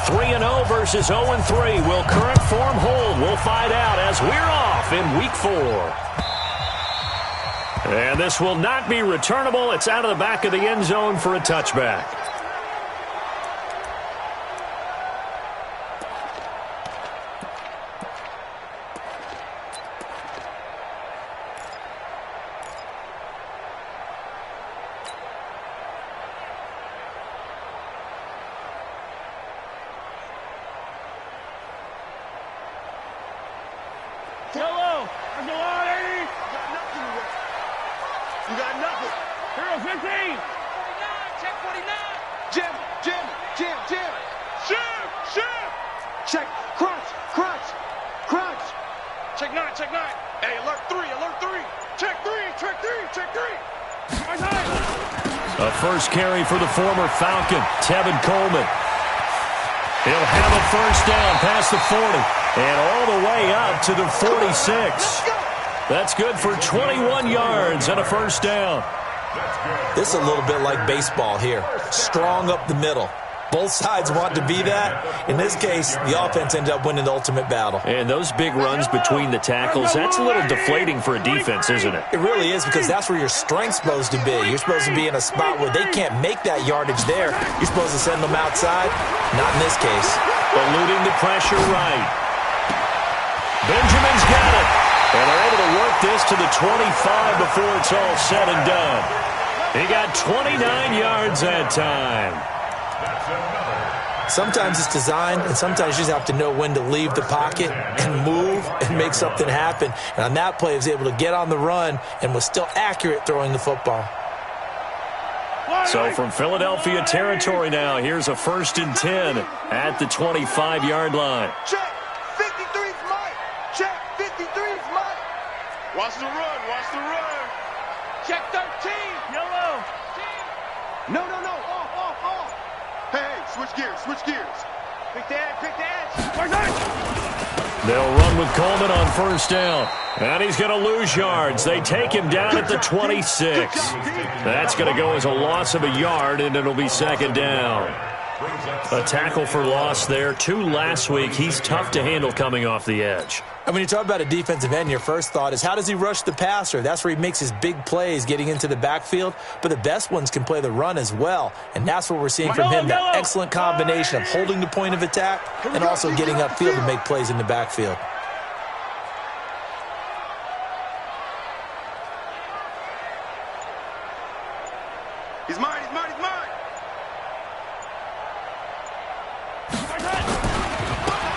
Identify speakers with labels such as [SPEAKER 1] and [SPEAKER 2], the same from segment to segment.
[SPEAKER 1] 3-0 versus 0-3. Will current form hold? We'll find out as we're off in Week 4. And this will not be returnable. It's out of the back of the end zone for a touchback. A first carry for the former Falcon, Tevin Coleman. He'll have a first down past the 40 and all the way up to the 46. That's good for 21 yards and a first down.
[SPEAKER 2] This is a little bit like baseball here. Strong up the middle. Both sides want to be that. In this case, the offense ended up winning the ultimate battle.
[SPEAKER 1] And those big runs between the tackles, that's a little deflating for a defense, isn't it?
[SPEAKER 2] It really is, because that's where your strength's supposed to be. You're supposed to be in a spot where they can't make that yardage there. You're supposed to send them outside. Not in this case.
[SPEAKER 1] Eluding the pressure right. Benjamin's got it. And they're able to work this to the 25 before it's all said and done. He got 29 yards that time.
[SPEAKER 2] Sometimes it's designed, and sometimes you just have to know when to leave the pocket and move and make something happen. And on that play, he was able to get on the run and was still accurate throwing the football.
[SPEAKER 1] So from Philadelphia territory now, here's a 1st and 10 at the 25-yard line.
[SPEAKER 3] Check. 53's Mike. Check. 53's Mike. Watch the run. Watch the run. Check 13. Yellow. No. Off. Hey, switch gears. Quick to edge.
[SPEAKER 1] They'll run with Coleman on first down. And he's going to lose yards. They take him down at the 26. That's going to go as a loss of a yard, and it'll be 2nd down. A tackle for loss there. 2 last week. He's tough to handle coming off the edge.
[SPEAKER 2] And when you talk about a defensive end, your first thought is, how does he rush the passer? That's where he makes his big plays, getting into the backfield. But the best ones can play the run as well. And that's what we're seeing from him, that excellent combination of holding the point of attack and also getting upfield to make plays in the backfield.
[SPEAKER 3] He's mine.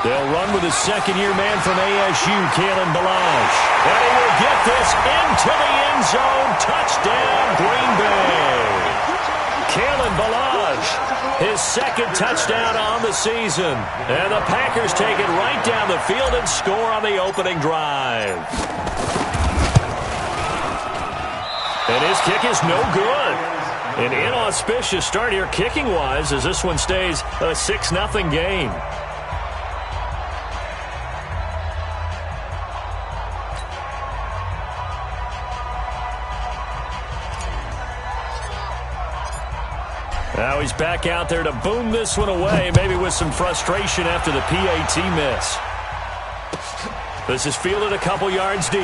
[SPEAKER 1] They'll run with a second-year man from ASU, Kalen Ballage. And he will get this into the end zone. Touchdown, Green Bay. Kalen Ballage, his 2nd touchdown on the season. And the Packers take it right down the field and score on the opening drive. And his kick is no good. An inauspicious start here kicking-wise as this one stays a 6-0 game. Now he's back out there to boom this one away, maybe with some frustration after the PAT miss. This is fielded a couple yards deep.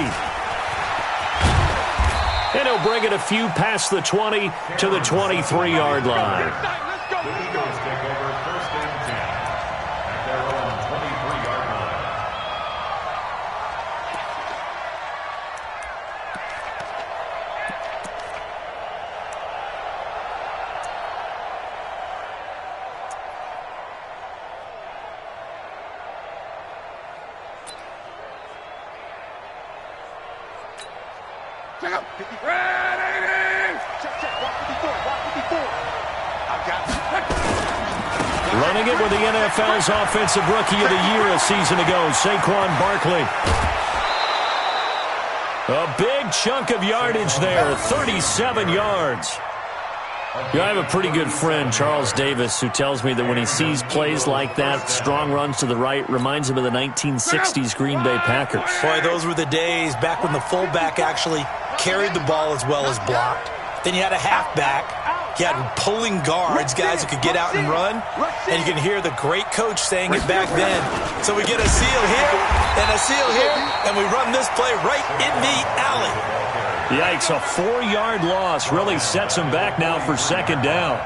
[SPEAKER 1] And he'll bring it a few past the 20 to the 23-yard line. Running it with the NFL's Offensive Rookie of the Year a season ago, Saquon Barkley. A big chunk of yardage there, 37 yards. Yeah, I have a pretty good friend, Charles Davis, who tells me that when he sees plays like that, strong runs to the right, reminds him of the 1960s Green Bay Packers.
[SPEAKER 2] Boy, those were the days back when the fullback actually carried the ball as well as blocked. Then you had a halfback He had pulling guards, guys who could get out and run, and you can hear the great coach saying it back then. So we get a seal here and a seal here, and we run this play right in the alley.
[SPEAKER 1] Yikes, a 4-yard loss really sets him back now for second down.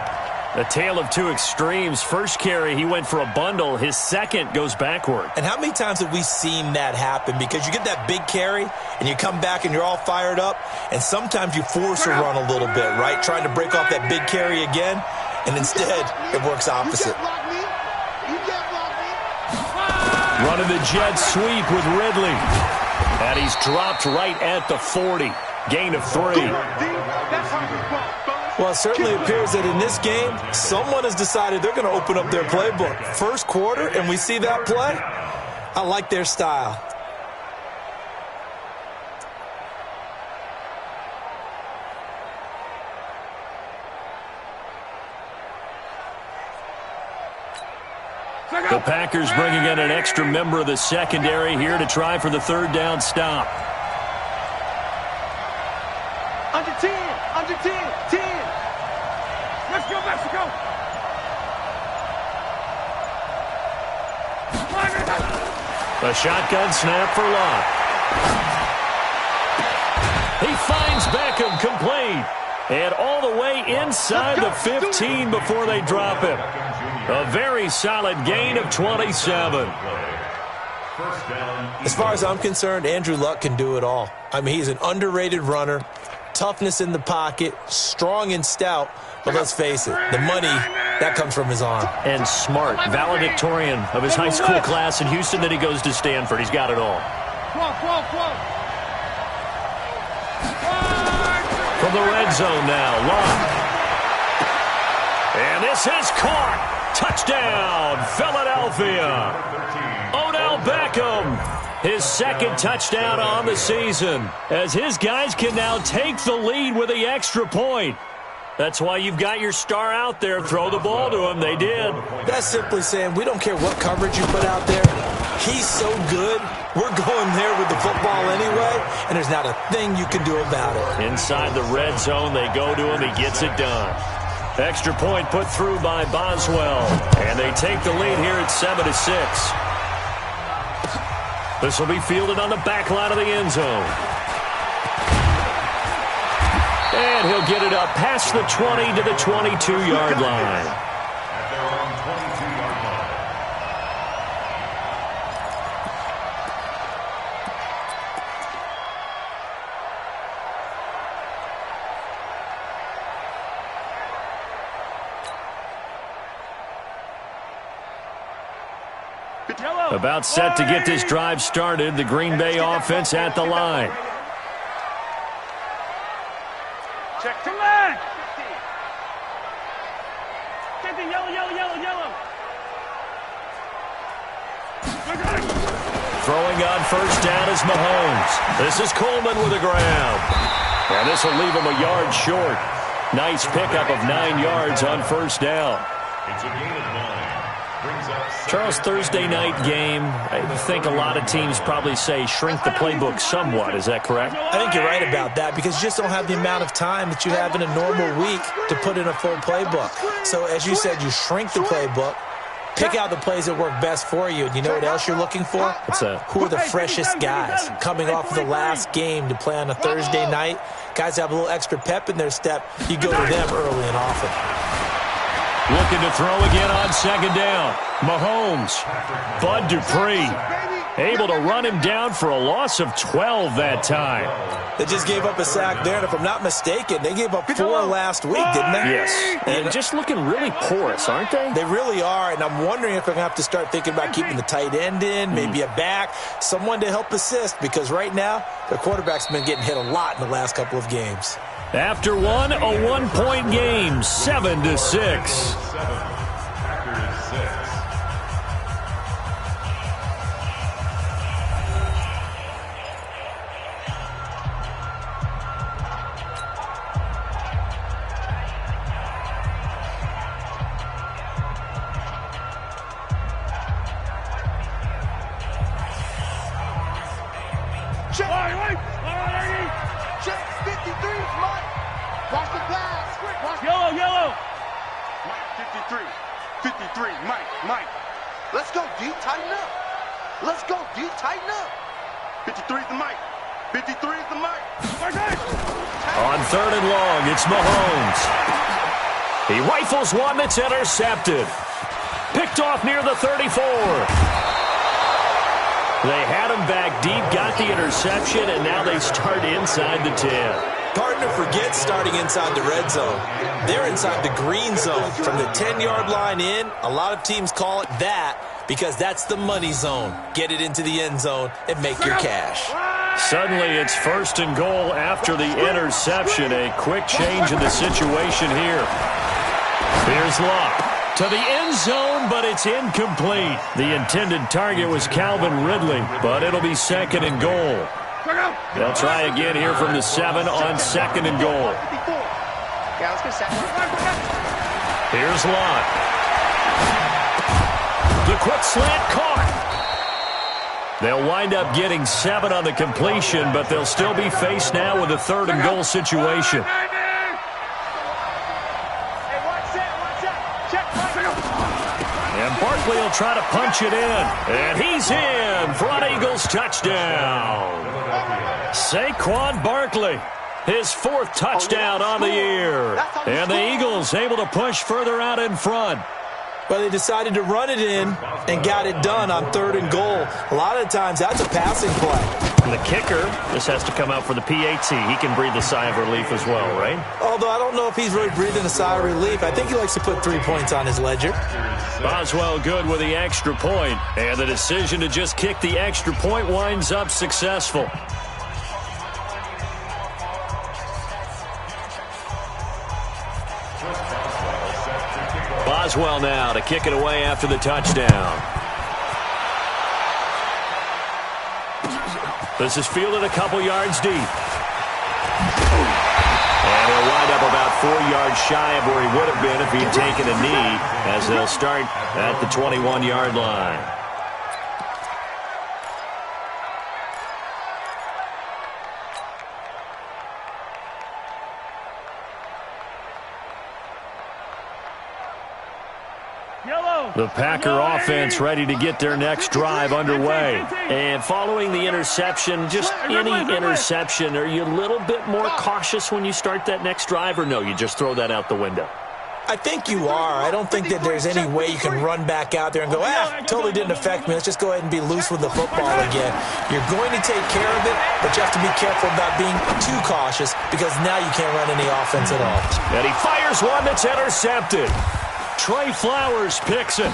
[SPEAKER 1] A tale of two extremes. First carry, he went for a bundle. His second goes backward.
[SPEAKER 2] And how many times have we seen that happen? Because you get that big carry, and you come back and you're all fired up, and sometimes you force a run a little bit, right? Trying to break off that big carry again, and instead it works opposite.
[SPEAKER 1] Running the jet sweep with Ridley. And he's dropped right at the 40. Gain of 3.
[SPEAKER 2] Well, it certainly appears that in this game, someone has decided they're going to open up their playbook. First quarter, and we see that play. I like their style.
[SPEAKER 1] The Packers bringing in an extra member of the secondary here to try for the third down stop.
[SPEAKER 3] Under 10, under 10, 10. Let's go, Mexico.
[SPEAKER 1] A shotgun snap for Locke. He finds Beckham complete. And all the way inside the 15 before they drop him. A very solid gain of 27.
[SPEAKER 2] As far as I'm concerned, Andrew Luck can do it all. I mean, he's an underrated runner. Toughness in the pocket, strong and stout, but let's face it, the money, that comes from his arm.
[SPEAKER 1] And smart, valedictorian of his high school class in Houston, then he goes to Stanford. He's got it all. From the red zone now, Locke. And this is caught. Touchdown, Philadelphia. Odell Beckham. His second touchdown on the season, as his guys can now take the lead with the extra point. That's why you've got your star out there. Throw the ball to him. They did.
[SPEAKER 2] That's simply saying we don't care what coverage you put out there. He's so good. We're going there with the football anyway, and there's not a thing you can do about it.
[SPEAKER 1] Inside the red zone, they go to him. He gets it done. Extra point put through by Boswell, and they take the lead here at 7-6. This will be fielded on the back line of the end zone. And he'll get it up past the 20 to the 22-yard line. About set to get this drive started. The Green Bay offense at the line.
[SPEAKER 3] Check to leg. Yellow, yellow, yellow, yellow.
[SPEAKER 1] Throwing on first down is Mahomes. This is Coleman with a grab. And this will leave him a yard short. Nice pickup of 9 yards on first down.
[SPEAKER 4] It's a gain of 9.
[SPEAKER 1] Charles, Thursday night game, I think a lot of teams probably say shrink the playbook somewhat. Is that correct?
[SPEAKER 2] I think you're right about that because you just don't have the amount of time that you have in a normal week to put in a full playbook. So as you said, you shrink the playbook, pick out the plays that work best for you. And you know what else you're looking for?
[SPEAKER 1] What's that?
[SPEAKER 2] Who are the freshest guys coming off of the last game to play on a Thursday night? Guys have a little extra pep in their step. You go to them early and often.
[SPEAKER 1] Looking to throw again on second down. Mahomes. Bud Dupree. Able to run him down for a loss of 12 that time.
[SPEAKER 2] They just gave up a sack there, and if I'm not mistaken, they gave up 4 last week, didn't they?
[SPEAKER 1] Yes. And just looking really porous, aren't they?
[SPEAKER 2] They really are, and I'm wondering if they're going to have to start thinking about keeping the tight end in, maybe a back, someone to help assist, because right now, their quarterback's been getting hit a lot in the last couple of games.
[SPEAKER 1] After one, a 1-point game, 7-6.
[SPEAKER 3] Check 53's Mike. Watch the pass. Watch Yellow. Mike, 53. 53. Mike. Let's go, D. Tighten up. Let's go, D. Tighten up. 53 is the Mike. 53 is the Mike.
[SPEAKER 1] On 3rd and long, it's Mahomes. He rifles one that's intercepted. Picked off near the 34. They had him back deep, got the interception, and now they start inside the 10.
[SPEAKER 2] Partner forgets starting inside the red zone. They're inside the green zone. From the 10-yard line in, a lot of teams call it that because that's the money zone. Get it into the end zone and make your cash.
[SPEAKER 1] Suddenly it's 1st and goal after the interception. A quick change in the situation here. Here's Luck to the end zone, but it's incomplete. The intended target was Calvin Ridley, but it'll be 2nd and goal. They'll try again here from the 7 on 2nd and goal. Here's Lott. The quick slant caught. They'll wind up getting 7 on the completion, but they'll still be faced now with a 3rd and goal situation. And Barkley will try to punch it in. And he's in for an Eagles touchdown. Saquon Barkley, his 4th touchdown on the year. And the Eagles able to push further out in front.
[SPEAKER 2] Well, they decided to run it in and got it done on 3rd and goal. A lot of times, that's a passing play.
[SPEAKER 1] And the kicker, this has to come out for the PAT. He can breathe a sigh of relief as well, right?
[SPEAKER 2] Although I don't know if he's really breathing a sigh of relief. I think he likes to put 3 points on his ledger.
[SPEAKER 1] Boswell good with the extra point. And the decision to just kick the extra point winds up successful. Boswell now to kick it away after the touchdown. This is fielded a couple yards deep. And he'll wind up about 4 yards shy of where he would have been if he'd taken a knee, as they'll start at the 21-yard line. The Packer offense ready to get their next drive underway. And following the interception, just any interception, are you a little bit more cautious when you start that next drive, or no, you just throw that out the window?
[SPEAKER 2] I think you are. I don't think that there's any way you can run back out there and go, totally didn't affect me. Let's just go ahead and be loose with the football again. You're going to take care of it, but you have to be careful about being too cautious because now you can't run any offense at all.
[SPEAKER 1] And he fires one that's intercepted. Trey Flowers picks it.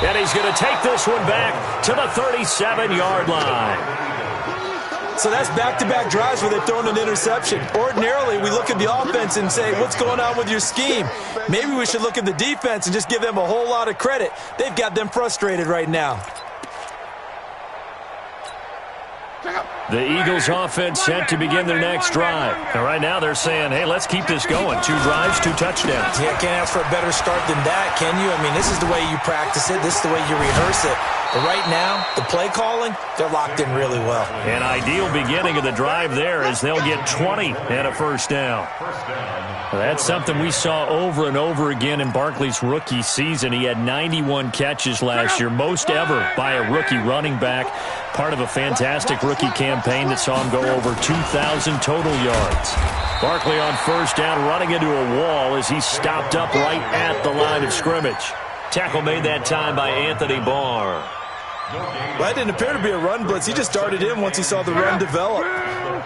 [SPEAKER 1] And he's going to take this one back to the 37-yard line.
[SPEAKER 2] So that's back-to-back drives where they've thrown an interception. Ordinarily, we look at the offense and say, what's going on with your scheme? Maybe we should look at the defense and just give them a whole lot of credit. They've got them frustrated right now.
[SPEAKER 1] The Eagles offense set to begin their next drive. And right now they're saying, hey, let's keep this going. 2 drives, 2 touchdowns.
[SPEAKER 2] Yeah, can't ask for a better start than that, can you? I mean, this is the way you practice it. This is the way you rehearse it. But right now, the play calling, they're locked in really well.
[SPEAKER 1] An ideal beginning of the drive there as they'll get 20 and a first down. That's something we saw over and over again in Barkley's rookie season. He had 91 catches last year, most ever by a rookie running back. Part of a fantastic rookie campaign that saw him go over 2,000 total yards. Barkley on first down, running into a wall as he stopped up right at the line of scrimmage. Tackle made that time by Anthony Barr.
[SPEAKER 2] Well, that didn't appear to be a run blitz. He just darted in once he saw the run develop.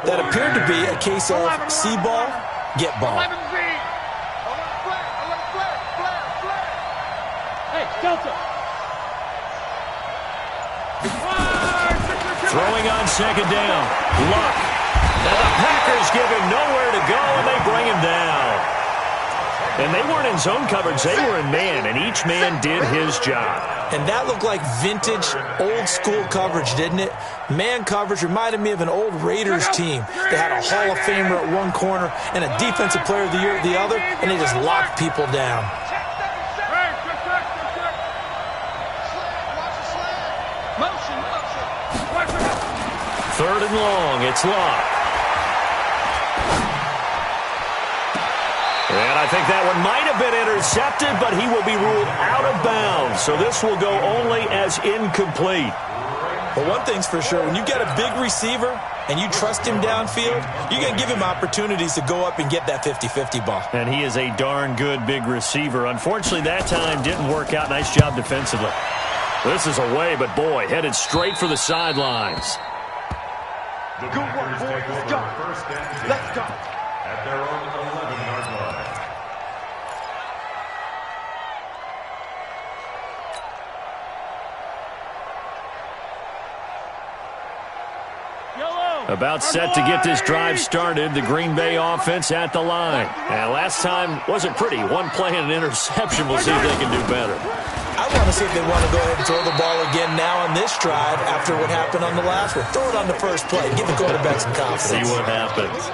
[SPEAKER 2] That appeared to be a case of see ball, get ball.
[SPEAKER 3] Hey, Delta.
[SPEAKER 1] Throwing on second down. Luck. And the Packers give him nowhere to go, and they bring him down. And they weren't in zone coverage. They were in man, and each man did his job.
[SPEAKER 2] And that looked like vintage, old-school coverage, didn't it? Man coverage reminded me of an old Raiders team. They had a Hall of Famer at one corner and a Defensive Player of the Year at the other, and they just locked people down.
[SPEAKER 1] Third and long, it's Lott. And I think that one might have been intercepted, but he will be ruled out of bounds. So this will go only as incomplete.
[SPEAKER 2] Well, one thing's for sure. When you get a big receiver and you trust him downfield, you're going to give him opportunities to go up and get that 50-50 ball.
[SPEAKER 1] And he is a darn good big receiver. Unfortunately, that time didn't work out. Nice job defensively. This is away, but boy, headed straight for the sidelines.
[SPEAKER 3] Good work, boys. Let's go. Let's go.
[SPEAKER 4] At their own 11-yard line.
[SPEAKER 1] About set to get this drive started, the Green Bay offense at the line. And last time wasn't pretty. One play and an interception. We'll see if they can do better.
[SPEAKER 2] I want to see if they want to go ahead and throw the ball again now on this drive after what happened on the last one. Throw it on the first play. Give the quarterback some confidence.
[SPEAKER 1] See what happens.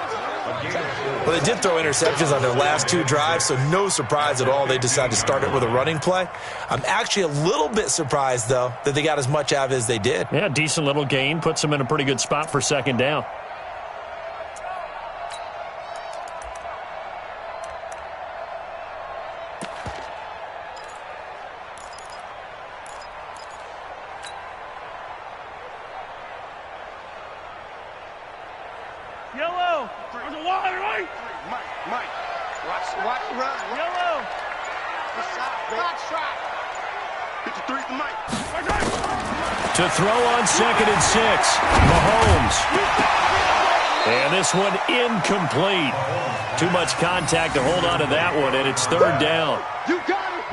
[SPEAKER 2] Well, they did throw interceptions on their last two drives, so no surprise at all they decided to start it with a running play. I'm actually a little bit surprised, though, that they got as much out of it as they did.
[SPEAKER 1] Yeah, decent little gain. Puts them in a pretty good spot for second down.
[SPEAKER 3] Yellow. There's a wide right. Mike. Watch run. Yellow. Good shot, back shot. 53 to Mike.
[SPEAKER 1] To throw on 2nd and 6. Mahomes. And this one incomplete. Too much contact to hold on to that one, and it's 3rd down.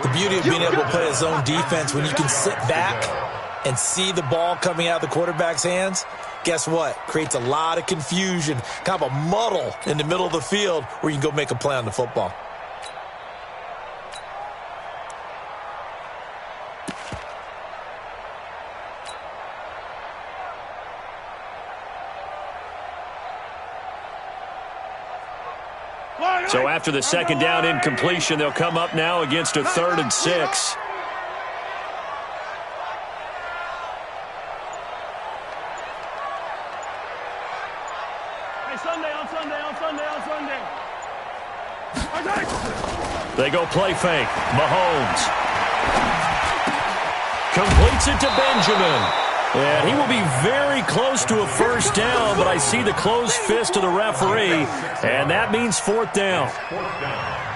[SPEAKER 2] The beauty of being able to play a zone defense when you can sit back and see the ball coming out of the quarterback's hands, guess what? Creates a lot of confusion, kind of a muddle in the middle of the field where you can go make a play on the football.
[SPEAKER 1] So after the 2nd down incompletion, they'll come up now against a 3rd and 6. They go play fake. Mahomes completes it to Benjamin. And he will be very close to a 1st down, but I see the closed fist of the referee, and that means 4th down.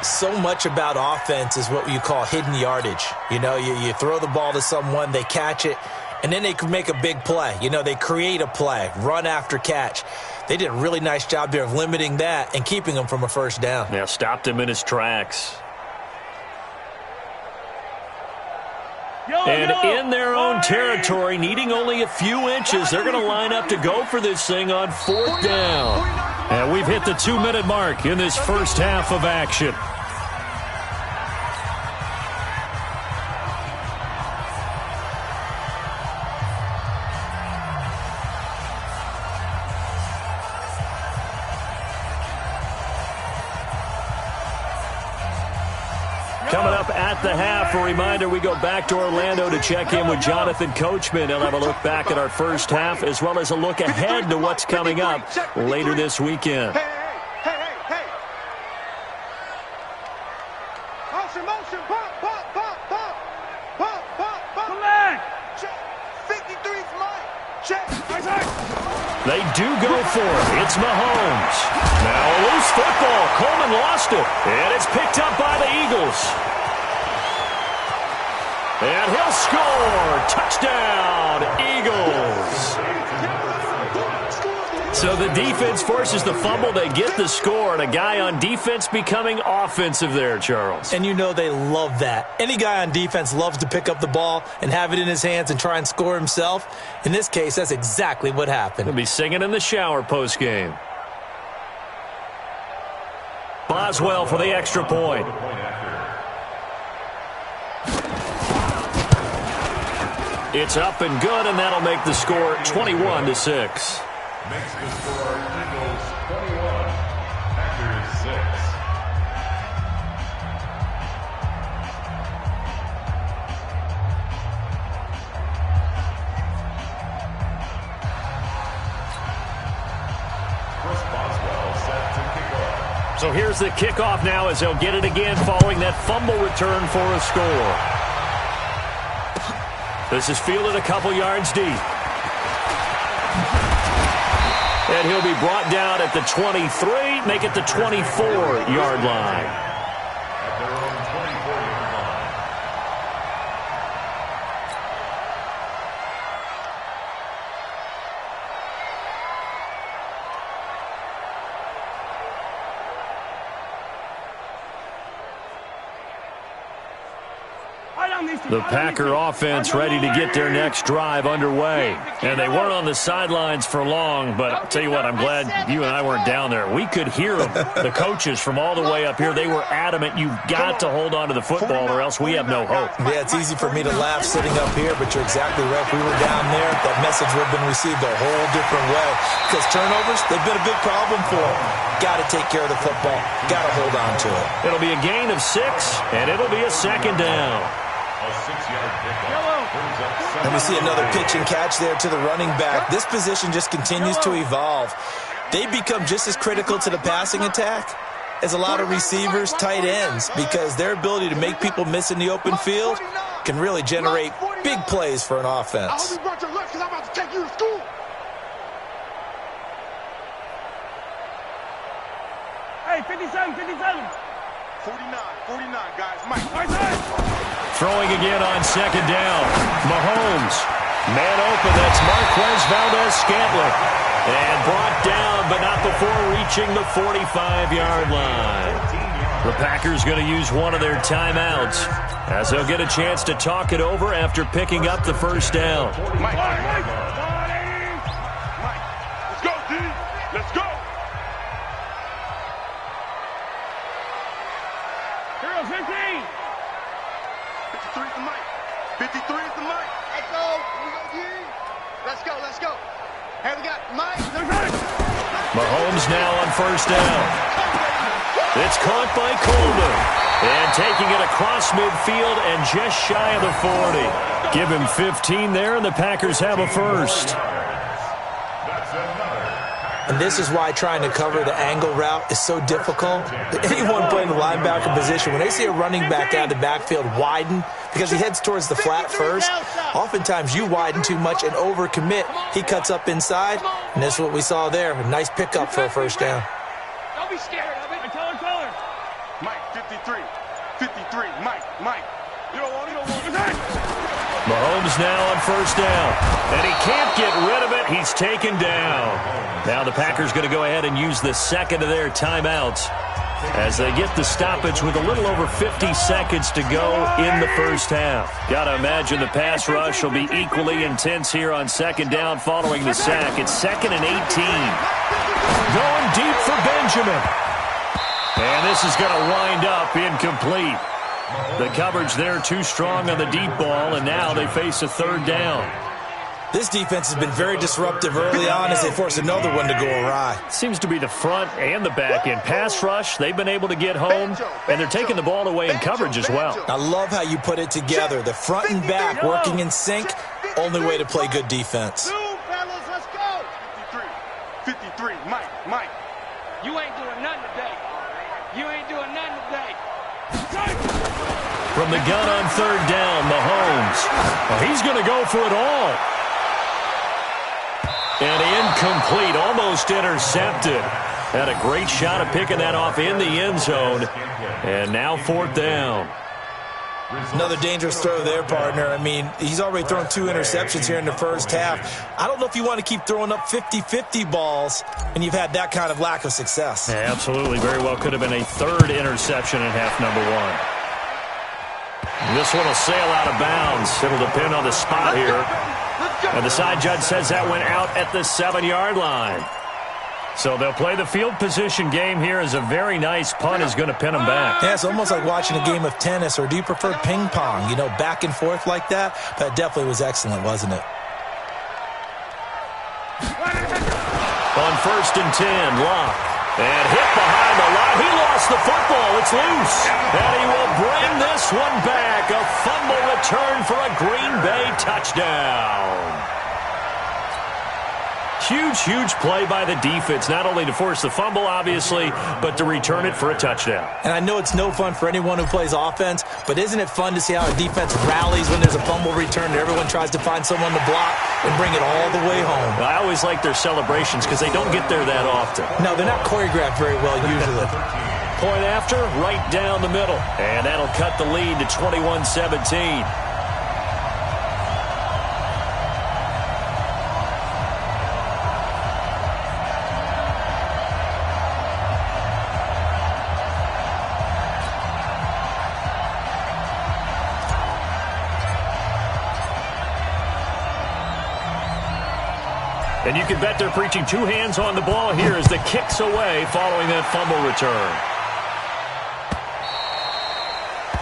[SPEAKER 2] So much about offense is what you call hidden yardage. You know, you throw the ball to someone, they catch it, and then they can make a big play. You know, they create a play, run after catch. They did a really nice job there of limiting that and keeping him from a 1st down.
[SPEAKER 1] Yeah, stopped him in his tracks. And in their own territory, needing only a few inches, they're going to line up to go for this thing on 4th down. And we've hit the 2-minute mark in this first half of action. Coming up at the half, a reminder, we go back to Orlando to check in with Jonathan Coachman. He'll have a look back at our first half as well as a look ahead to what's coming up later this weekend.
[SPEAKER 3] Hey. Motion. Pump. Check. 53's Mike. Check.
[SPEAKER 1] They do go for it. It's Mahomes. Now a loose football. Coleman lost it. And it's picked up by the Eagles. And he'll score. Touchdown, Eagles. So the defense forces the fumble. They get the score, and a guy on defense becoming offensive there, Charles.
[SPEAKER 2] And you know they love that. Any guy on defense loves to pick up the ball and have it in his hands and try and score himself. In this case, that's exactly what happened.
[SPEAKER 1] He'll be singing in the shower postgame. Boswell for the extra point. It's up and good, and that'll make the score 21-6.
[SPEAKER 4] Makes the score Eagles 21, Packers 6. Chris Boswell set to kick off.
[SPEAKER 1] So here's the kickoff now as they'll get it again following that fumble return for a score. This is fielded a couple yards deep. And he'll be brought down at the 23, make it the 24-yard line. The Packer offense ready to get their next drive underway. And they weren't on the sidelines for long, but I'll tell you what, I'm glad you and I weren't down there. We could hear them, the coaches from all the way up here. They were adamant, you've got to hold on to the football or else we have no hope.
[SPEAKER 2] Yeah, it's easy for me to laugh sitting up here, but you're exactly right. If we were down there, that message would have been received a whole different way. Because turnovers, they've been a big problem for them. Got to take care of the football. Got to hold on to it.
[SPEAKER 1] It'll be a gain of 6, and it'll be a second down.
[SPEAKER 2] And we see another pitch and catch there to the running back. This position just continues to evolve. They become just as critical to the passing attack as a lot of receivers, tight ends, because their ability to make people miss in the open field can really generate big plays for an offense.
[SPEAKER 3] Hey, 57, 49, guys. Mike.
[SPEAKER 1] Throwing again on second down. Mahomes. Man open. That's Marquez Valdes-Scantling. And brought down, but not before reaching the 45-yard line. The Packers going to use one of their timeouts as they'll get a chance to talk it over after picking up the first down.
[SPEAKER 3] Mike. Let's go, D. Let's go. Heroes 15. 53 is the mic. 53 is the mic. Let's go. Let's go. Hey, we got Mike.
[SPEAKER 1] Mahomes now on first down. It's caught by Coleman. And taking it across midfield and just shy of the 40. Give him 15 there, and the Packers have a first.
[SPEAKER 2] And this is why trying to cover the angle route is so difficult. Anyone playing the linebacker position, when they see a running back out of the backfield widen, because he heads towards the flat first, oftentimes you widen too much and overcommit. He cuts up inside, and that's what we saw there. A nice pickup for a first down.
[SPEAKER 3] Don't be scared of it. Tell her. Mike, 53. 53. Mike. You don't want it.
[SPEAKER 1] Mahomes now on first down. And he can't get rid of it. He's taken down. Now the Packers going to go ahead and use the second of their timeouts as they get the stoppage with a little over 50 seconds to go in the first half. Got to imagine the pass rush will be equally intense here on second down following the sack. It's 2nd and 18. Going deep for Benjamin. And this is going to wind up incomplete. The coverage there too strong on the deep ball, and now they face a third down.
[SPEAKER 2] This defense has been very disruptive early on as they force another one to go awry.
[SPEAKER 1] Seems to be the front and the back end. Pass rush, they've been able to get home, and they're taking the ball away in coverage as well.
[SPEAKER 2] I love how you put it together. The front and back working in sync, only way to play good defense.
[SPEAKER 3] 2 fellas, let's go. 53, Mike. You ain't doing nothing today.
[SPEAKER 1] From the gun on third down, Mahomes. Well, he's going to go for it all. And incomplete, almost intercepted. Had a great shot at picking that off in the end zone. And now fourth down.
[SPEAKER 2] Another dangerous throw there, partner. I mean, he's already thrown 2 interceptions here in the first half. I don't know if you want to keep throwing up 50-50 balls when you've had that kind of lack of success.
[SPEAKER 1] Yeah, absolutely. Very well could have been a third interception in half number 1. This one will sail out of bounds. It'll depend on the spot here. And the side judge says that went out at the 7-yard line. So they'll play the field position game here as a very nice punt is going to pin them back.
[SPEAKER 2] Yeah, it's almost like watching a game of tennis, or do you prefer ping pong? You know, back and forth like that? That definitely was excellent, wasn't it?
[SPEAKER 1] On 1st and 10, Locke. And hit behind the line. He lost the football. It's loose. And he will bring this one back. A fumble return for a Green Bay touchdown. huge play by the defense, not only to force the fumble, obviously, but to return it for a touchdown.
[SPEAKER 2] And I know it's no fun for anyone who plays offense, but isn't it fun to see how a defense rallies when there's a fumble return and everyone tries to find someone to block and bring it all the way home?
[SPEAKER 1] I always like their celebrations because they don't get there that often.
[SPEAKER 2] No, they're not choreographed very well usually.
[SPEAKER 1] Point after, right down the middle. And that'll cut the lead to 21-17. And you can bet they're preaching two hands on the ball here as the kick's away following that fumble return.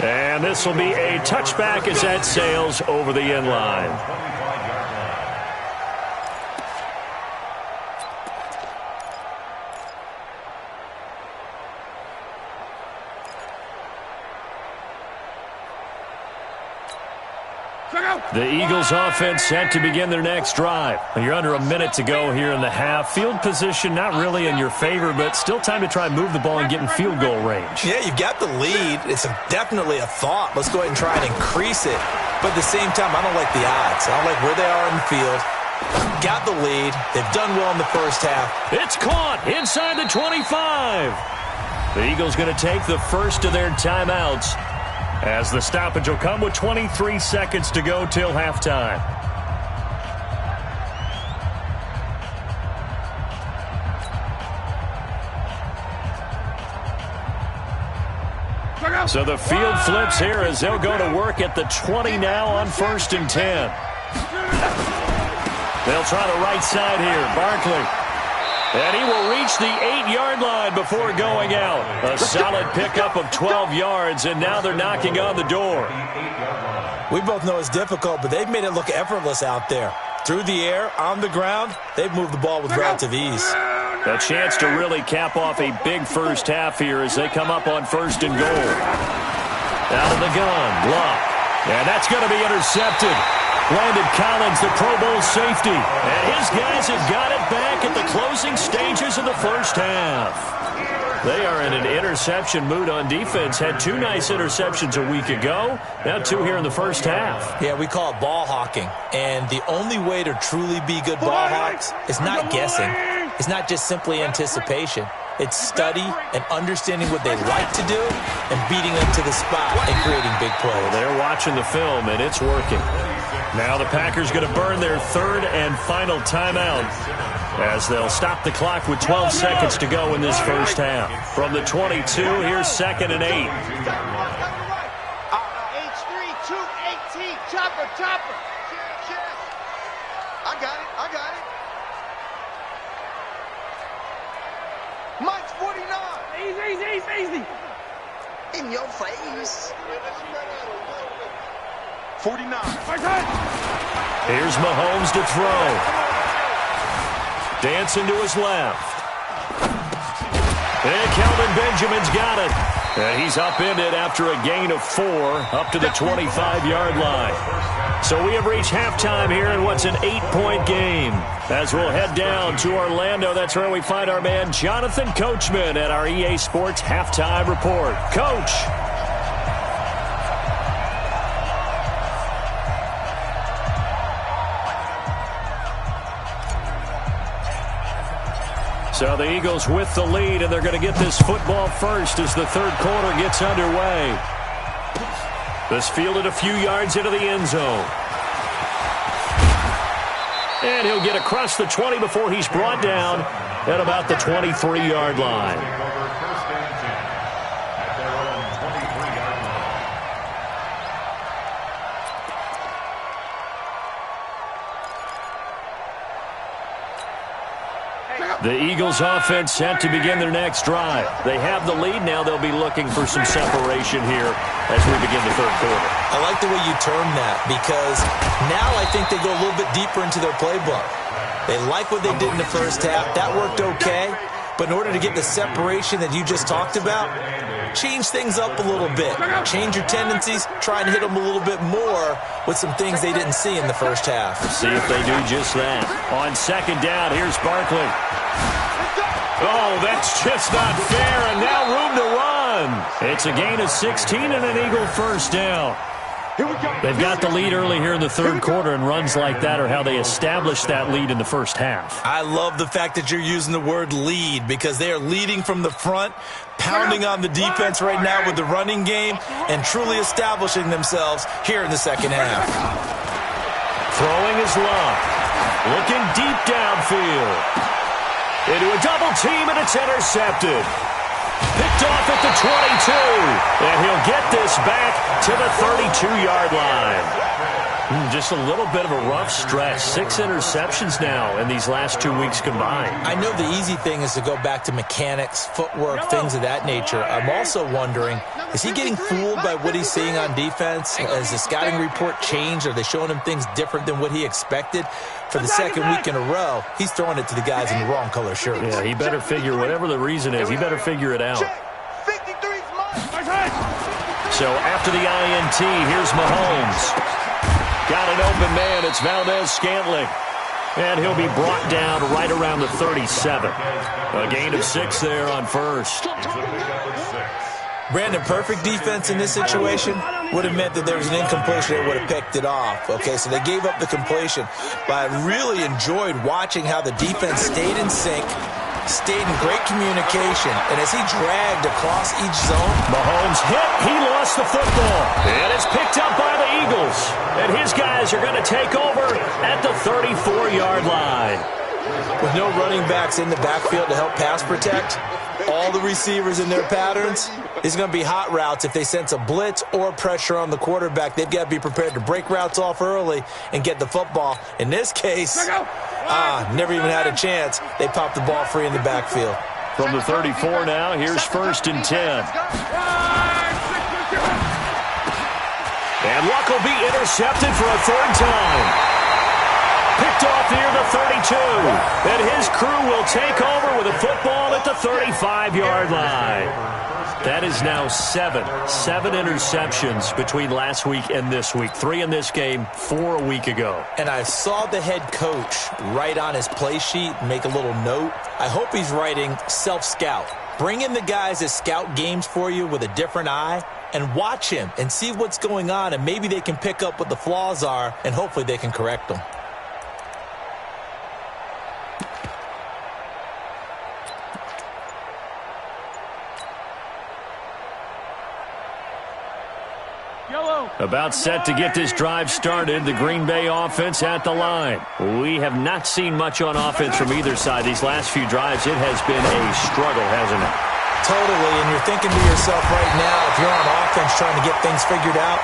[SPEAKER 1] And this will be a touchback as that sails over the end line. The Eagles offense set to begin their next drive. You're under a minute to go here in the half. Field position not really in your favor, but still time to try and move the ball and get in field goal range.
[SPEAKER 2] Yeah, you've got the lead. It's definitely a thought. Let's go ahead and try and increase it. But at the same time, I don't like the odds. I don't like where they are in the field. Got the lead. They've done well in the first half.
[SPEAKER 1] It's caught inside the 25. The Eagles going to take the first of their timeouts, as the stoppage will come with 23 seconds to go till halftime. So the field flips here as they'll go to work at the 20 now on 1st and 10. They'll try the right side here. Barkley. And he will reach the 8-yard line before going out. A solid pickup of 12 yards, and now they're knocking on the door.
[SPEAKER 2] We both know it's difficult, but they've made it look effortless out there. Through the air, on the ground, they've moved the ball with relative ease.
[SPEAKER 1] A chance to really cap off a big first half here as they come up on 1st and goal. Out of the gun, Luck. And that's going to be intercepted. Landon Collins, the Pro Bowl safety. And his guys have got it back at the closing stages of the first half. They are in an interception mood on defense. Had 2 nice interceptions a week ago. Now 2 here in the first half.
[SPEAKER 2] Yeah, we call it ball hawking. And the only way to truly be good ball hawks is not guessing. It's not just simply anticipation. It's study and understanding what they like to do and beating them to the spot and creating big plays.
[SPEAKER 1] They're watching the film, and it's working. Now the Packers going to burn their 3rd and final timeout as they'll stop the clock with 12 seconds to go in this first half. From the 22, here's 2nd and 8.
[SPEAKER 3] H3, 218, chopper. I got it. Mike's 49. Easy. In your face. 49.
[SPEAKER 1] Here's Mahomes to throw. Dancing to his left. And Kelvin Benjamin's got it. And he's upended after a gain of 4 up to the 25-yard line. So we have reached halftime here in what's an 8-point game. As we'll head down to Orlando, that's where we find our man Jonathan Coachman at our EA Sports Halftime Report. Coach. So the Eagles with the lead, and they're going to get this football first as the 3rd quarter gets underway. This fielded a few yards into the end zone. And he'll get across the 20 before he's brought down at about the 23-yard line. The Eagles offense set to begin their next drive. They have the lead. Now they'll be looking for some separation here as we begin the 3rd quarter.
[SPEAKER 2] I like the way you term that because now I think they go a little bit deeper into their playbook. They like what they did in the first half. That worked okay. But in order to get the separation that you just talked about, change things up a little bit. Change your tendencies. Try and hit them a little bit more with some things they didn't see in the first half.
[SPEAKER 1] See if they do just that. On second down, here's Barkley. Oh, that's just not fair, and now room to run. It's a gain of 16 and an Eagle first down. They've got the lead early here in the third quarter, and runs like that are how they establish that lead in the first half.
[SPEAKER 2] I love the fact that you're using the word lead because they are leading from the front, pounding on the defense right now with the running game, and truly establishing themselves here in the second half.
[SPEAKER 1] Throwing is Love. Looking deep downfield. Into a double team, and it's intercepted. Picked off at the 22. And he'll get this back to the 32-yard line. Just a little bit of a rough stretch. 6 interceptions now in these last 2 weeks combined.
[SPEAKER 2] I know the easy thing is to go back to mechanics, footwork, things of that nature. I'm also wondering, is he getting fooled by what he's seeing on defense? Has the scouting report changed? Are they showing him things different than what he expected? For the second week in a row, he's throwing it to the guys in the wrong color shirts.
[SPEAKER 1] Yeah, he better figure, whatever the reason is, he better figure it out. So after the INT, here's Mahomes. Got an open man. It's Valdez-Scantling. And he'll be brought down right around the 37. A gain of 6 there on first.
[SPEAKER 2] Brandon, perfect defense in this situation would have meant that there was an incompletion that would have picked it off. Okay, so they gave up the completion. But I really enjoyed watching how the defense stayed in sync, stayed in great communication, and as he dragged across each zone.
[SPEAKER 1] Mahomes hit. He lost the football. And it's picked up by the Eagles. And his guys are going to take over at the 34-yard line.
[SPEAKER 2] With no running backs in the backfield to help pass protect, all the receivers in their patterns, it's going to be hot routes. If they sense a blitz or pressure on the quarterback, they've got to be prepared to break routes off early and get the football. In this case, never even had a chance. They popped the ball free in the backfield.
[SPEAKER 1] From the 34 now, here's 1st and 10. And Luck will be intercepted for a 3rd time. Picked off near the 32. And his crew will take over with a football at the 35-yard line. That is now 7 interceptions between last week and this week. 3 in this game, 4 a week ago.
[SPEAKER 2] And I saw the head coach write on his play sheet, make a little note. I hope he's writing self-scout. Bring in the guys that scout games for you with a different eye and watch him and see what's going on, and maybe they can pick up what the flaws are, and hopefully they can correct them.
[SPEAKER 1] About set to get this drive started, the Green Bay offense at the line. We have not seen much on offense from either side. These last few drives, it has been a struggle, hasn't it?
[SPEAKER 2] Totally, and you're thinking to yourself right now, if you're on offense trying to get things figured out,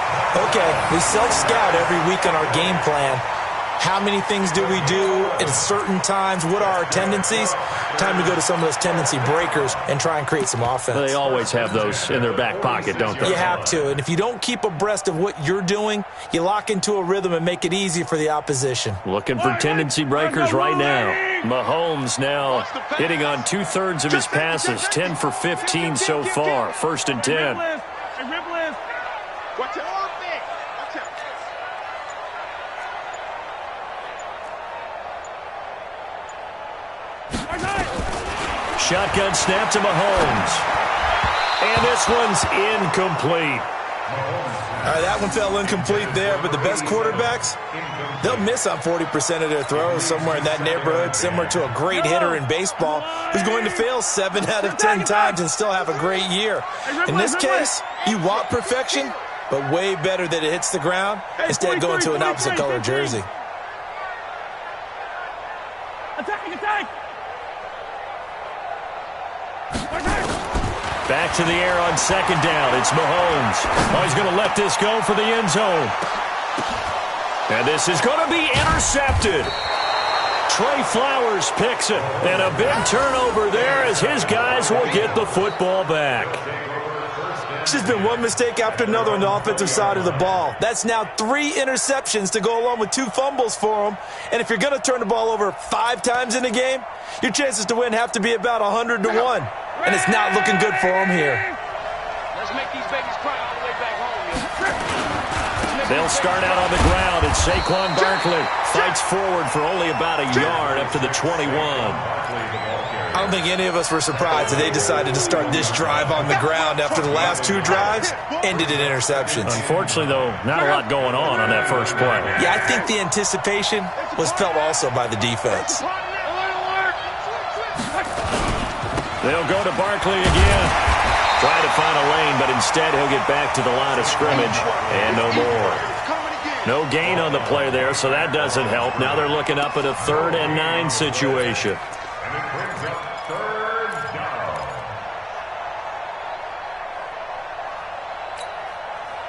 [SPEAKER 2] okay, we self-scout every week on our game plan. How many things do we do at certain times? What are our tendencies? Time to go to some of those tendency breakers and try and create some offense.
[SPEAKER 1] They always have those in their back pocket, don't they?
[SPEAKER 2] You have to, and if you don't keep abreast of what you're doing, you lock into a rhythm and make it easy for the opposition.
[SPEAKER 1] Looking for tendency breakers right now. Mahomes now hitting on 2/3 of his passes, 10 for 15 so far. 1st and 10.
[SPEAKER 3] Watch out.
[SPEAKER 1] Shotgun snap to Mahomes. And this one's incomplete.
[SPEAKER 2] All right, that one fell incomplete there, but the best quarterbacks, they'll miss on 40% of their throws, somewhere in that neighborhood, similar to a great hitter in baseball who's going to fail 7 out of 10 times and still have a great year. In this case, you want perfection, but way better that it hits the ground instead of going to an opposite color jersey.
[SPEAKER 3] Attack!
[SPEAKER 1] Back to the air on 2nd down. It's Mahomes. Oh, he's going to let this go for the end zone. And this is going to be intercepted. Trey Flowers picks it. And a big turnover there as his guys will get the football back.
[SPEAKER 2] It's just been one mistake after another on the offensive side of the ball. That's now 3 interceptions to go along with 2 fumbles for him. And if you're going to turn the ball over 5 times in a game, your chances to win have to be about 100 to 1. And it's not looking good for him here.
[SPEAKER 3] Let's make these babies cry all the way back home.
[SPEAKER 1] They'll start out on the ground, and Saquon Barkley fights forward for only about a yard up to the 21.
[SPEAKER 2] I don't think any of us were surprised that they decided to start this drive on the ground after the last 2 drives ended in interceptions.
[SPEAKER 1] Unfortunately, though, not a lot going on that first play.
[SPEAKER 2] Yeah, I think the anticipation was felt also by the defense.
[SPEAKER 1] They'll go to Barkley again. Trying to find a lane, but instead he'll get back to the line of scrimmage and no more. No gain on the play there, so that doesn't help. Now they're looking up at a 3rd and 9 situation.
[SPEAKER 4] And it brings up 3rd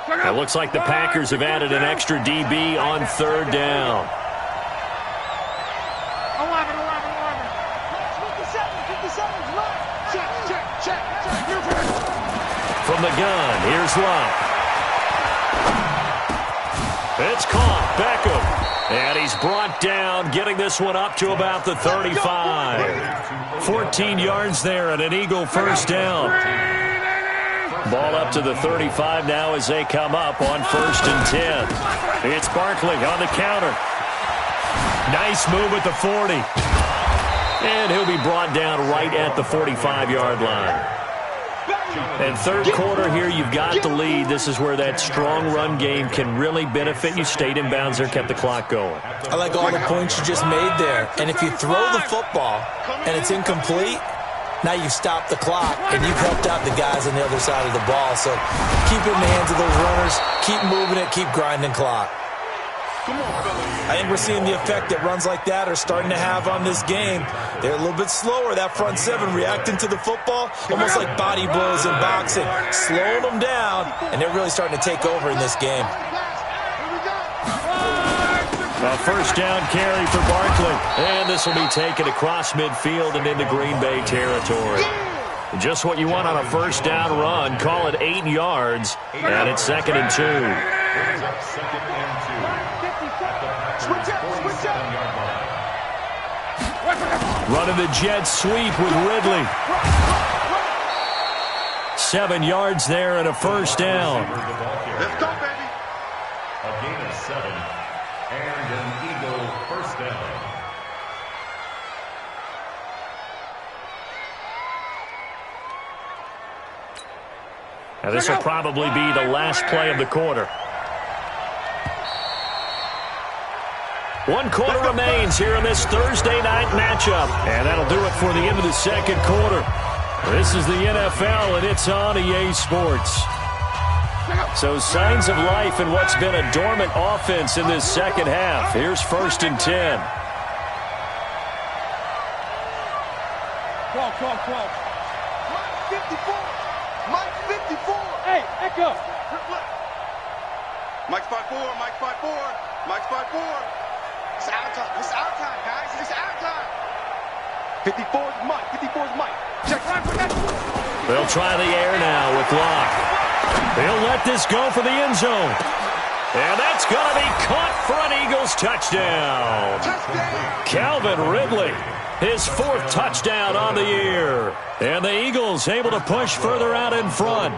[SPEAKER 4] down.
[SPEAKER 1] It looks like the Packers have added an extra DB on 3rd down.
[SPEAKER 3] 57's right. Check.
[SPEAKER 1] From the gun, here's Love. It's caught. Beckham. And he's brought down, getting this one up to about the 35. 14 yards there and an Eagle first down. Ball up to the 35 now as they come up on 1st and 10. It's Barkley on the counter. Nice move at the 40. And he'll be brought down right at the 45-yard line. And 3rd quarter here, you've got the lead. This is where that strong run game can really benefit you. Stayed in bounds there, kept the clock going.
[SPEAKER 2] I like all the points you just made there. And if you throw the football and it's incomplete, now you've stopped the clock and you've helped out the guys on the other side of the ball. So keep it in the hands of those runners. Keep moving it. Keep grinding clock. I think we're seeing the effect that runs like that are starting to have on this game. They're a little bit slower, that front 7, reacting to the football, almost like body blows in boxing, slowing them down, and they're really starting to take over in this game.
[SPEAKER 1] A 1st down carry for Barkley, and this will be taken across midfield and into Green Bay territory. Just what you want on a 1st down run. Call it 8 yards, and it's 2nd and 2. Running the jet sweep with Ridley. 7 yards there and a 1st down.
[SPEAKER 3] Let's go, baby.
[SPEAKER 4] A gain of 7 and an Eagle first down.
[SPEAKER 1] Now this will probably be the last play of the quarter. 1 quarter remains here in this Thursday night matchup. And that'll do it for the end of the 2nd quarter. This is the NFL, and it's on EA Sports. So signs of life in what's been a dormant offense in this 2nd half. Here's 1st and 10.
[SPEAKER 3] Call. Mike 54. Mike 54. Hey, echo. Mike's 5-4. Mike's 5-4. Mike's 5-4. It's out time. It's out time, guys. It's out time. 54's Mike. 54's Mike. Check.
[SPEAKER 1] They'll try the air now with Locke. They'll let this go for the end zone. And that's going to be caught for an Eagles touchdown. Calvin Ridley, his 4th touchdown on the year. And the Eagles able to push further out in front.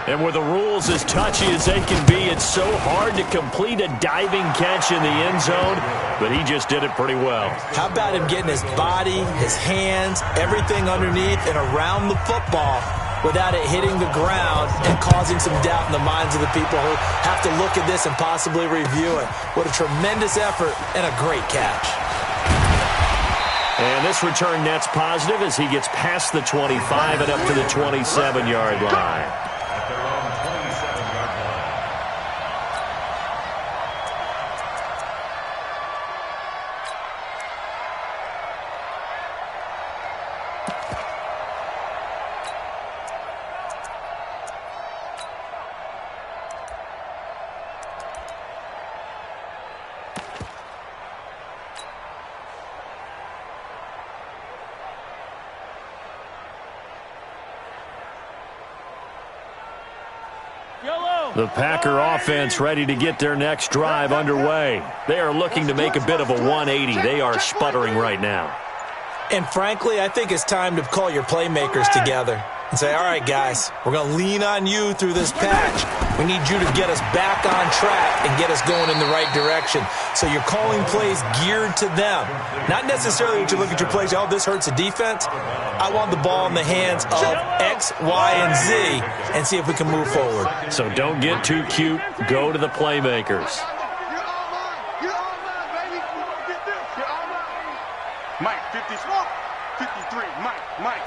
[SPEAKER 1] And with the rules as touchy as they can be, it's so hard to complete a diving catch in the end zone, but he just did it pretty well.
[SPEAKER 2] How about him getting his body, his hands, everything underneath and around the football without it hitting the ground and causing some doubt in the minds of the people who have to look at this and possibly review it. What a tremendous effort and a great catch.
[SPEAKER 1] And this return net's positive as he gets past the 25 and up to the 27-yard line. The Packer offense ready to get their next drive underway. They are looking to make a bit of a 180. They are sputtering right now.
[SPEAKER 2] And frankly, I think it's time to call your playmakers together and say, all right, guys, we're going to lean on you through this patch. We need you to get us back on track and get us going in the right direction. So you're calling plays geared to them. Not necessarily what you look at your plays, oh, this hurts the defense. I want the ball in the hands of X, Y, and Z and see if we can move forward.
[SPEAKER 1] So don't get too cute. Go to the playmakers.
[SPEAKER 3] Mike, 53, Mike.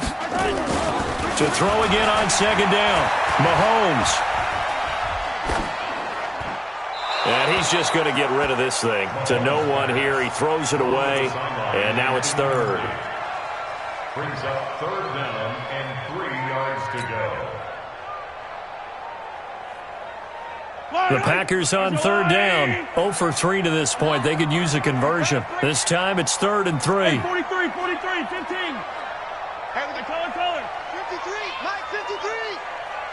[SPEAKER 1] To throw again on second down. Mahomes. And he's just going to get rid of this thing. To no one here. He throws it away. And now it's third.
[SPEAKER 4] Brings up third down and 3 yards to go.
[SPEAKER 1] The Packers on third down. 0 for 3 to this point. They could use a conversion. This time it's 3rd and 3.
[SPEAKER 3] 43, 15. Color. 53, Mike, 53.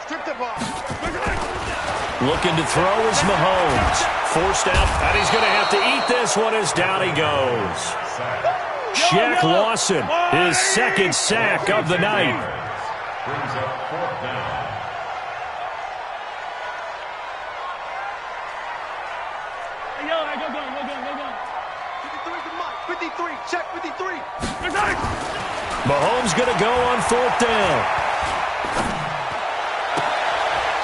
[SPEAKER 3] Strip the ball.
[SPEAKER 1] Looking to throw is Mahomes. Forced out, and he's going to have to eat this one as down he goes. Shaq Lawson, his second sack of the night.
[SPEAKER 4] Brings up 4th down.
[SPEAKER 3] Go. 53 to Mike, 53, check 53.
[SPEAKER 1] Mahomes going to go on 4th down.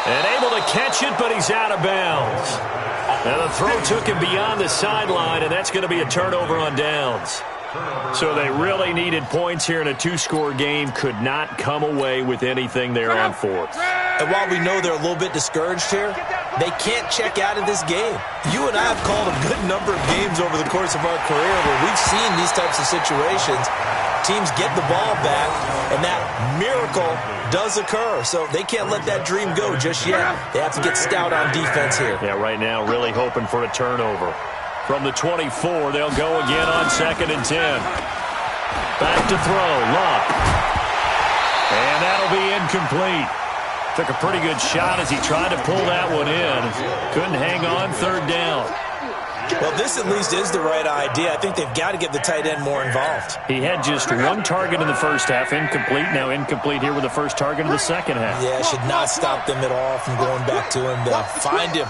[SPEAKER 1] And able to catch it, but he's out of bounds. And the throw took him beyond the sideline, and that's going to be a turnover on downs. So they really needed points here in a 2-score game. Could not come away with anything there on 4th.
[SPEAKER 2] And while we know they're a little bit discouraged here, they can't check out of this game. You and I have called a good number of games over the course of our career where we've seen these types of situations. Teams get the ball back, and that miracle does occur. So they can't let that dream go just yet. They have to get stout on defense here.
[SPEAKER 1] Yeah, right now really hoping for a turnover. From the 24, they'll go again on 2nd and 10. Back to throw, Luck. And that'll be incomplete. Took a pretty good shot as he tried to pull that one in. Couldn't hang on 3rd down.
[SPEAKER 2] Well, this at least is the right idea. I think they've got to get the tight end more involved.
[SPEAKER 1] He had just 1 target in the first half, incomplete. Now incomplete here with the first target in the second half.
[SPEAKER 2] Yeah, should not stop them at all from going back to him, though. Find him.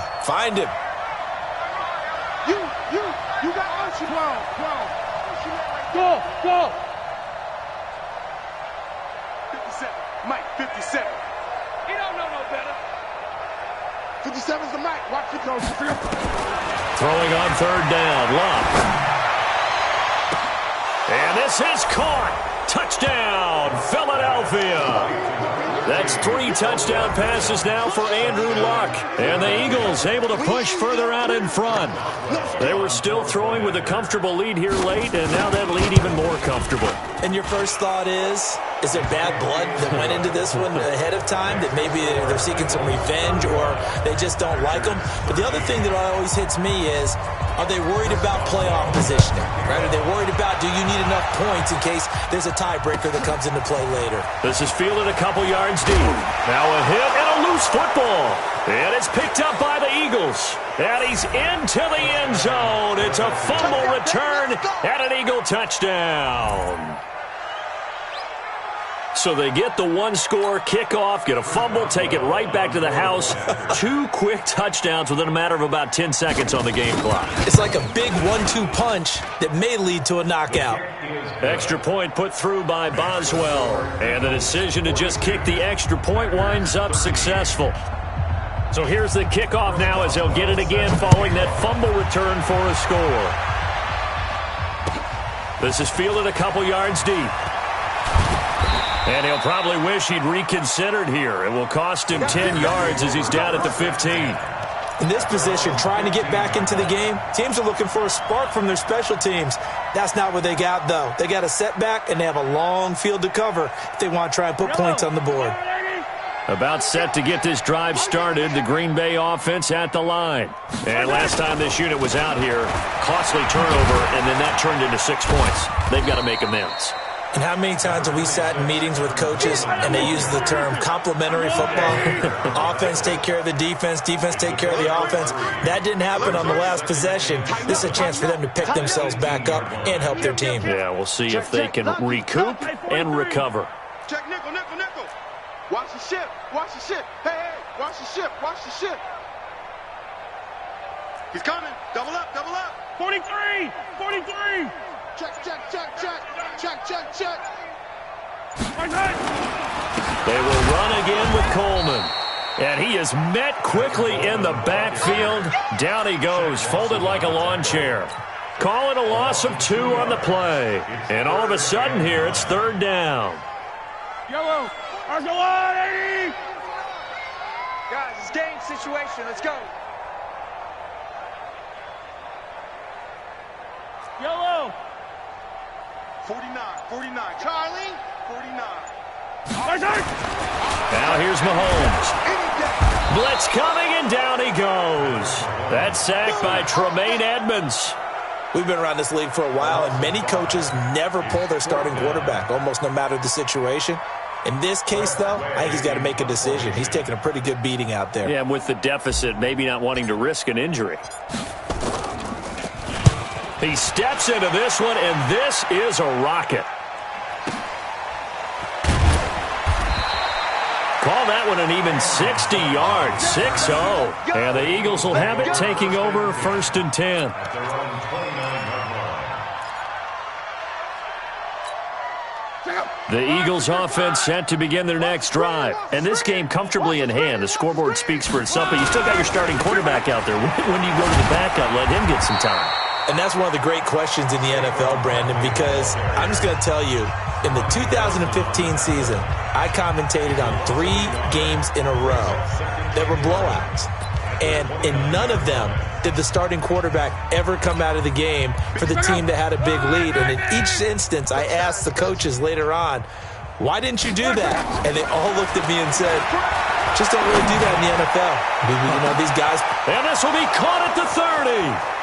[SPEAKER 3] You got Ocean. 12. Go. 57, Mike, 57. He don't know no better. 57's the Mike. Watch it go.
[SPEAKER 1] Throwing on 3rd down, Luck. And this is caught. Touchdown, Philadelphia. That's 3 touchdown passes now for Andrew Luck. And the Eagles able to push further out in front. They were still throwing with a comfortable lead here late, and now that lead even more comfortable.
[SPEAKER 2] And your first thought is there bad blood that went into this one ahead of time, that maybe they're seeking some revenge or they just don't like them? But the other thing that always hits me is, are they worried about playoff positioning? Right? Are they worried about, do you need enough points in case there's a tiebreaker that comes into play later?
[SPEAKER 1] This is fielded a couple yards deep. Now a hit and a loose football. And it's picked up by the Eagles. And he's into the end zone. It's a fumble return and an Eagle touchdown. So they get the 1-score kickoff, get a fumble, take it right back to the house. 2 quick touchdowns within a matter of about 10 seconds on the game clock.
[SPEAKER 2] It's like a big 1-2 punch that may lead to a knockout.
[SPEAKER 1] Extra point put through by Boswell. And the decision to just kick the extra point winds up successful. So here's the kickoff now as they'll get it again following that fumble return for a score. This is fielded a couple yards deep. And he'll probably wish he'd reconsidered here. It will cost him 10 yards as he's down at the 15.
[SPEAKER 2] In this position, trying to get back into the game, teams are looking for a spark from their special teams. That's not what they got, though. They got a setback, and they have a long field to cover if they want to try and put points on the board.
[SPEAKER 1] About set to get this drive started, the Green Bay offense at the line. And last time this unit was out here, costly turnover, and then that turned into 6 points. They've got to make amends.
[SPEAKER 2] And how many times have we sat in meetings with coaches and they use the term complementary football? Offense take care of the defense, defense take care of the offense. That didn't happen on the last possession. This is a chance for them to pick themselves back up and help their team.
[SPEAKER 1] Yeah, we'll see if they can recoup and recover.
[SPEAKER 3] Check nickel, nickel, nickel. Watch the ship, watch the ship. Hey, hey, watch the ship, watch the ship. He's coming. Double up, double up.
[SPEAKER 5] 43, 43.
[SPEAKER 3] Check, check, check, check. Check, check, check.
[SPEAKER 1] They will run again with Coleman. And he is met quickly in the backfield. Down he goes, folded like a lawn chair. Call it a loss of 2 on the play. And all of a sudden here, it's 3rd down.
[SPEAKER 5] Yellow, Argolon, 80.
[SPEAKER 6] Guys, it's game situation. Let's go.
[SPEAKER 5] Yellow.
[SPEAKER 3] 49, 49. Charlie, 49.
[SPEAKER 1] Now here's Mahomes. Blitz coming, and down he goes. That's sacked by Tremaine Edmonds.
[SPEAKER 2] We've been around this league for a while, and many coaches never pull their starting quarterback, almost no matter the situation. In this case, though, I think he's got to make a decision. He's taking a pretty good beating out there.
[SPEAKER 1] Yeah, and with the deficit, maybe not wanting to risk an injury. He steps into this one, and this is a rocket. Call that one an even 60 yards, 6-0. And the Eagles will have it, taking over 1st and 10. The Eagles offense set to begin their next drive. And this game comfortably in hand. The scoreboard speaks for itself, but you still got your starting quarterback out there. When do you go to the backup, let him get some time?
[SPEAKER 2] And that's one of the great questions in the NFL, Brandon, because I'm just going to tell you, in the 2015 season, I commentated on 3 games in a row that were blowouts. And in none of them did the starting quarterback ever come out of the game for the team that had a big lead. And in each instance, I asked the coaches later on, why didn't you do that? And they all looked at me and said, just don't really do that in the NFL. You know, these guys.
[SPEAKER 1] And this will be caught at the 30.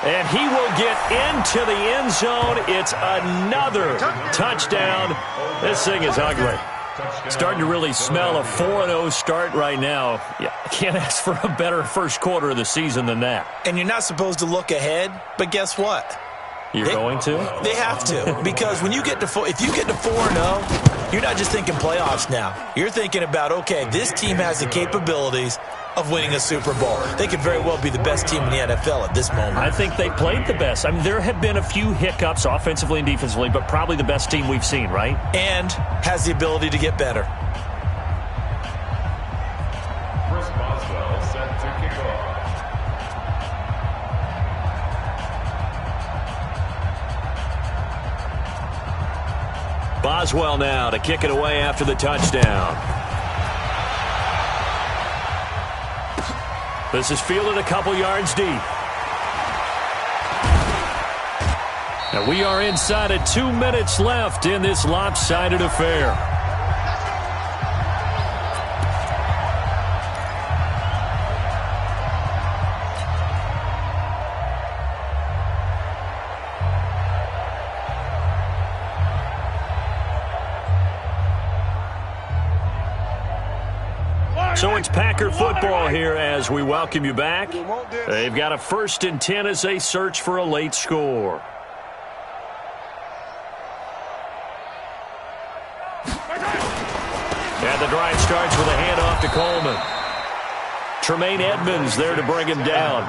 [SPEAKER 1] And he will get into the end zone. It's another touchdown. This thing is ugly. Starting to really smell a 4-0 start right now. Yeah, can't ask for a better first quarter of the season than that.
[SPEAKER 2] And you're not supposed to look ahead, but guess what?
[SPEAKER 1] You're going to?
[SPEAKER 2] They have to, because when you get to if you get to 4-0, you're not just thinking playoffs now. You're thinking about, okay, this team has the capabilities of winning a Super Bowl. They could very well be the best team in the NFL at this moment.
[SPEAKER 1] I think they played the best. I mean, there have been a few hiccups offensively and defensively, but probably the best team we've seen, right?
[SPEAKER 2] And has the ability to get better.
[SPEAKER 4] Chris Boswell set to kick off.
[SPEAKER 1] Boswell now to kick it away after the touchdown. This is fielded a couple yards deep. And we are inside of 2 minutes left in this lopsided affair. So it's Packer football here as we welcome you back. They've got a 1st and 10 as they search for a late score. And the drive starts with a handoff to Coleman. Tremaine Edmonds there to bring him down.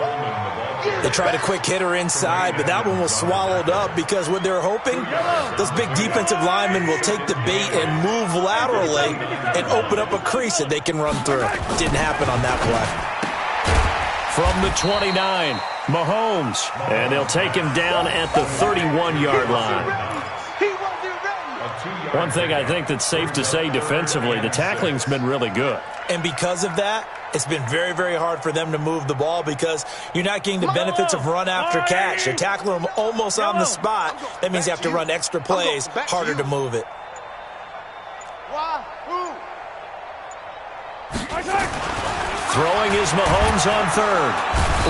[SPEAKER 2] They tried a quick hitter inside, but that one was swallowed up because what they're hoping, those big defensive linemen will take the bait and move laterally and open up a crease that they can run through. Didn't happen on that play.
[SPEAKER 1] From the 29, Mahomes. And they'll take him down at the 31-yard line. One thing I think that's safe to say defensively, the tackling's been really good.
[SPEAKER 2] And because of that, it's been very, very hard for them to move the ball because you're not getting the benefits of run after catch. You're tackling them almost on the spot. That means you have to run extra plays, harder to move it.
[SPEAKER 1] Throwing is Mahomes on 3rd.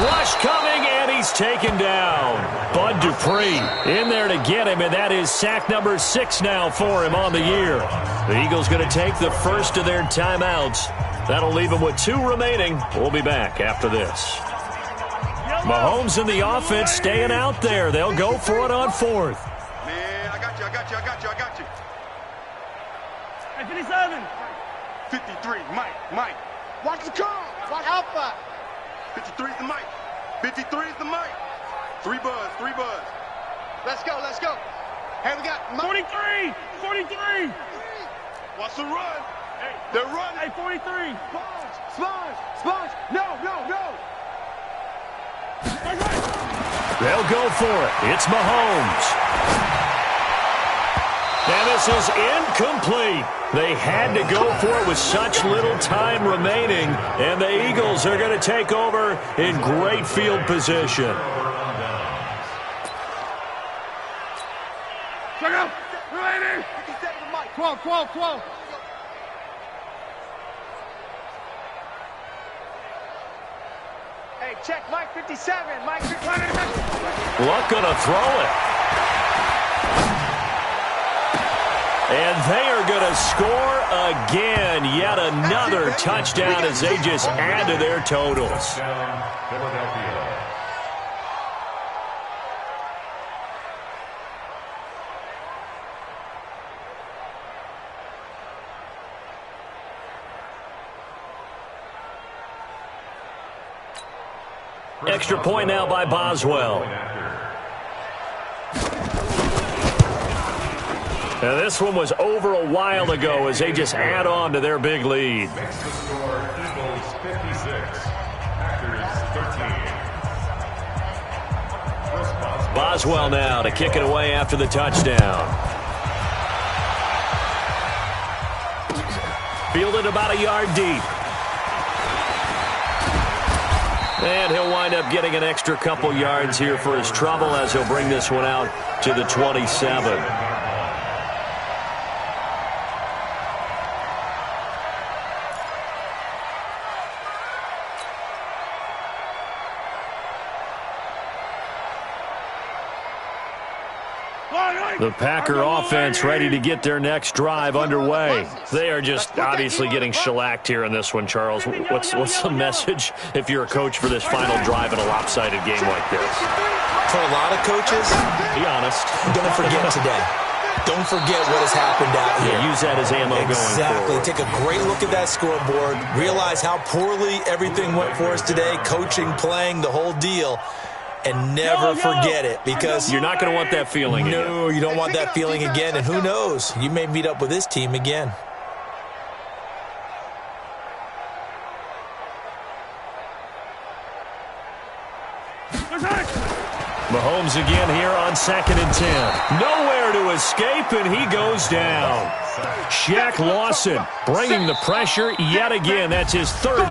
[SPEAKER 1] Rush coming, and he he's taken down. Bud Dupree in there to get him, and that is sack number 6 now for him on the year. The Eagles going to take the first of their timeouts. That'll leave them with 2 remaining. We'll be back after this. Mahomes and the offense staying out there. They'll go for it on 4th.
[SPEAKER 3] Man, I got you.
[SPEAKER 5] Hey, 57.
[SPEAKER 3] 53, Mike. Watch the car. Watch Alpha. 53 is the Mike. 53 is the Mike. 3 buzz. Let's go. Hey, we got Mike.
[SPEAKER 5] 43.
[SPEAKER 3] Watch the run. Hey, they're running.
[SPEAKER 5] Hey, 43.
[SPEAKER 3] Sponge. No.
[SPEAKER 1] They'll go for it. It's Mahomes. And this is incomplete. They had to go for it with such little time remaining, and the Eagles are going to take over in great field position.
[SPEAKER 5] Check out. Ready. 12.
[SPEAKER 6] Hey, check Mike 57. Mike 57.
[SPEAKER 1] Luck going to throw it. And they are going to score again. Yet another touchdown as they just add to their totals.
[SPEAKER 4] Philadelphia.
[SPEAKER 1] Extra point now by Boswell. Now this one was over a while ago as they just add on to their big lead.
[SPEAKER 4] Makes the score Eagles 56, Packers 13.
[SPEAKER 1] Boswell now to kick it away after the touchdown. Fielded about a yard deep. And he'll wind up getting an extra couple yards here for his trouble as he'll bring this one out to the 27. The Packer offense ready to get their next drive underway. They are just obviously getting shellacked here in this one, Charles. What's the message if you're a coach for this final drive in a lopsided game like this?
[SPEAKER 2] For a lot of coaches,
[SPEAKER 1] Be honest.
[SPEAKER 2] don't forget today. Don't forget what has happened out here.
[SPEAKER 1] Yeah, use that as ammo going
[SPEAKER 2] Exactly.
[SPEAKER 1] forward.
[SPEAKER 2] Take a great look at that scoreboard. Realize how poorly everything went for us today. Coaching, playing, the whole deal. And never forget it, because
[SPEAKER 1] You're not going to want that feeling again.
[SPEAKER 2] no, you don't want that feeling again. And who knows? You may meet up with this team again.
[SPEAKER 1] Mahomes again here on 2nd and 10. Nowhere to escape, and he goes down. Shaq Lawson bringing the pressure yet again. That's his 3rd